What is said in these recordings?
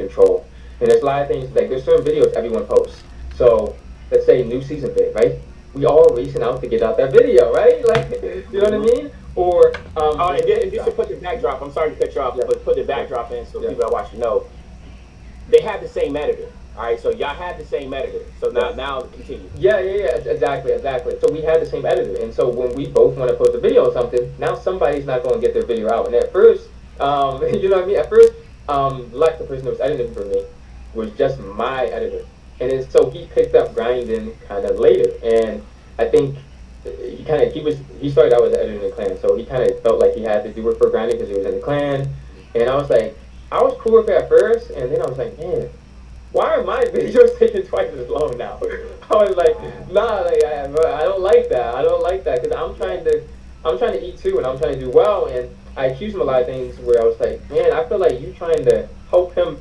control. And there's a lot of things, like there's certain videos everyone posts. So let's say new season vid, right? We all racing out to get out that video, right? Like, you know what I mean? Or and you should put the backdrop. I'm sorry to cut you off, yeah, but put the backdrop in so yeah, people that watch know. They have the same editor. All right, so y'all had the same editor. So now continue. yeah, exactly. So we had the same editor, and so when we both want to post a video or something, now somebody's not going to get their video out. And at first, you know what I mean? At first, like the person that was editing for me was just my editor, and then so he picked up grinding kind of later, and I think he started out as an editor in the clan, so he kind of felt like he had to do it for grinding because he was in the clan, and I was like, I was cool with it at first, and then I was like, man, why are my videos taking twice as long now? I was like, nah, like I don't like that. I don't like that because I'm trying to eat too, and I'm trying to do well, and I accused him of a lot of things where I was like, man, I feel like you trying to help him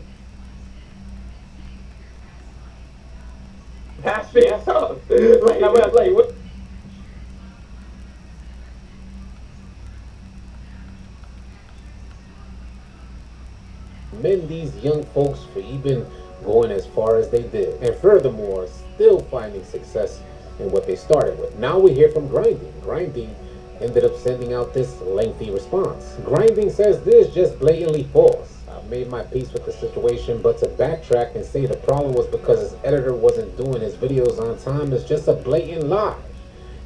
pass me up. Like what? Commend these young folks for even going as far as they did, and furthermore, still finding success in what they started with. Now we hear from Grinding. Grinding ended up sending out this lengthy response. Grinding says this is just blatantly false. I've made my peace with the situation, but to backtrack and say the problem was because his editor wasn't doing his videos on time is just a blatant lie.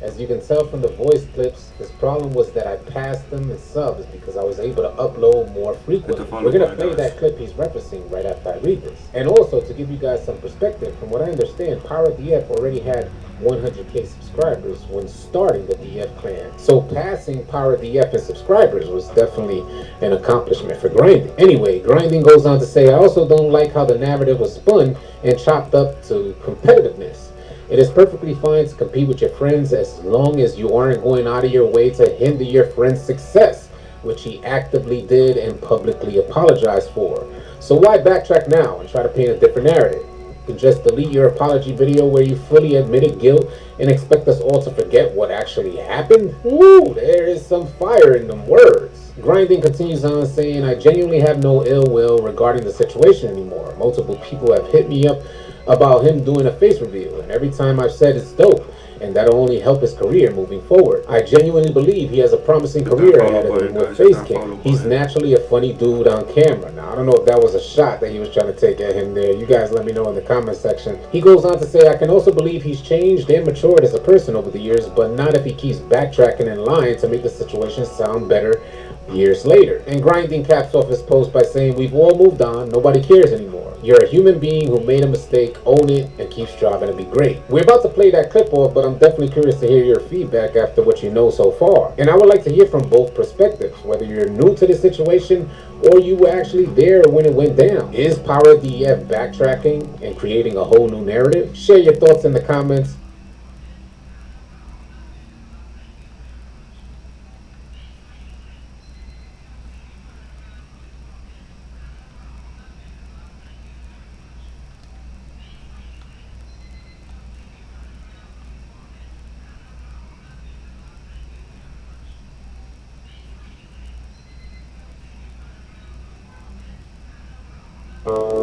As you can tell from the voice clips, his problem was that I passed him in subs because I was able to upload more frequently. We're going to play that clip he's referencing right after I read this. And also, to give you guys some perspective, from what I understand, Power DF already had 100k subscribers when starting the DF clan. So passing Power DF in subscribers was definitely an accomplishment for Grinding. Anyway, Grinding goes on to say, I also don't like how the narrative was spun and chopped up to competitiveness. It is perfectly fine to compete with your friends as long as you aren't going out of your way to hinder your friend's success, which he actively did and publicly apologized for. So why backtrack now and try to paint a different narrative? You can just delete your apology video where you fully admitted guilt and expect us all to forget what actually happened? Woo, there is some fire in them words. Grinding continues on saying, I genuinely have no ill will regarding the situation anymore. Multiple people have hit me up about him doing a face reveal, and every time I've said it's dope and that'll only help his career moving forward. I genuinely believe he has a promising career ahead of him with face cam. He's naturally a funny dude on camera. Now I don't know if that was a shot that he was trying to take at him there. You guys let me know in the comment section. He goes on to say, I can also believe he's changed and matured as a person over the years, but not if he keeps backtracking and lying to make the situation sound better years later. And Grinding caps off his post by saying, we've all moved on, nobody cares anymore. You're a human being who made a mistake, own it, and keep striving to be great. We're about to play that clip off, but I'm definitely curious to hear your feedback after what you know so far. And I would like to hear from both perspectives, whether you're new to the situation or you were actually there when it went down. Is Power DF backtracking and creating a whole new narrative? Share your thoughts in the comments.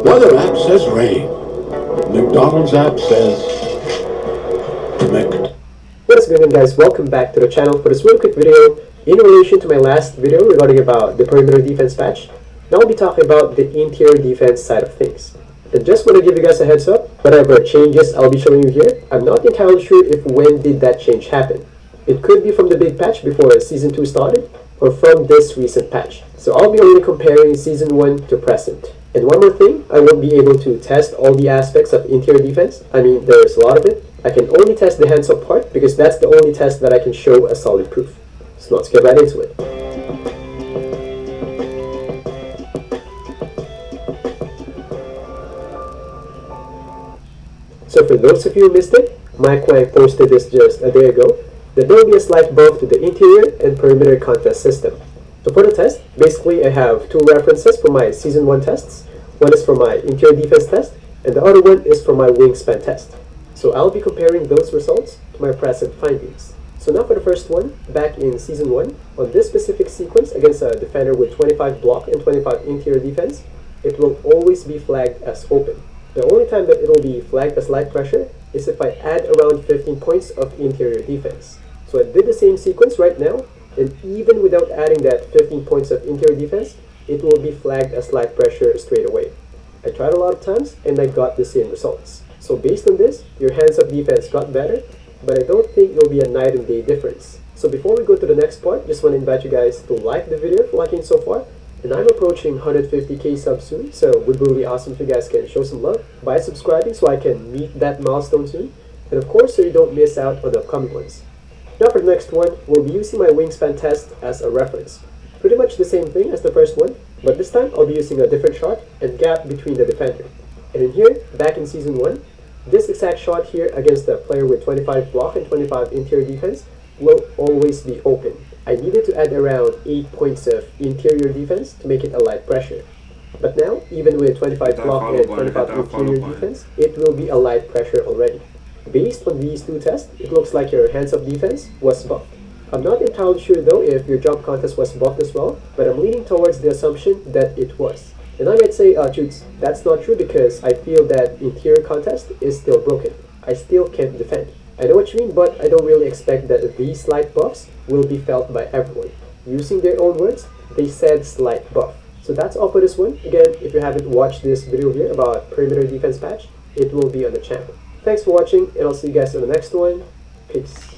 Weather app says rain. McDonald's app says connect. What is going on, guys? Welcome back to the channel for this real quick video in relation to my last video regarding about the perimeter defense patch. Now I'll be talking about the interior defense side of things. And just want to give you guys a heads up, whatever changes I'll be showing you here, I'm not entirely sure if when did that change happen. It could be from the big patch before Season 2 started, or from this recent patch. So I'll be only comparing Season 1 to present. And one more thing, I won't be able to test all the aspects of interior defense. I mean, there's a lot of it. I can only test the hands-up part because that's the only test that I can show as solid proof. So let's get right into it. So for those of you who missed it, Mike Wang posted this just a day ago, that there will be a slight buff to the interior and perimeter contest system. So for the test, basically I have two references for my Season 1 tests. One is for my interior defense test, and the other one is for my wingspan test. So I'll be comparing those results to my present findings. So now for the first one, back in Season 1, on this specific sequence against a defender with 25 block and 25 interior defense, it will always be flagged as open. The only time that it will be flagged as light pressure is if I add around 15 points of interior defense. So I did the same sequence right now, and even without adding that 15 points of interior defense, it will be flagged as light pressure straight away. I tried a lot of times and I got the same results. So based on this, your hands-up defense got better, but I don't think it will be a night and day difference. So before we go to the next part, just want to invite you guys to like the video if you're liking so far. And I'm approaching 150k subs soon, so it would be really awesome if you guys can show some love by subscribing so I can meet that milestone soon. And of course, so you don't miss out on the upcoming ones. Now for the next one, we'll be using my wingspan test as a reference. Pretty much the same thing as the first one, but this time I'll be using a different shot and gap between the defender. And in here, back in Season 1, this exact shot here against a player with 25 block and 25 interior defense will always be open. I needed to add around 8 points of interior defense to make it a light pressure. But now, even with 25 block and 25 interior defense, it will be a light pressure already. Based on these two tests, it looks like your hands-up defense was buffed. I'm not entirely sure though if your jump contest was buffed as well, but I'm leaning towards the assumption that it was. And I might say, Choots, that's not true because I feel that interior contest is still broken. I still can't defend. I know what you mean, but I don't really expect that these slight buffs will be felt by everyone. Using their own words, they said slight buff. So that's all for this one. Again, if you haven't watched this video here about perimeter defense patch, it will be on the channel. Thanks for watching, and I'll see you guys in the next one. Peace.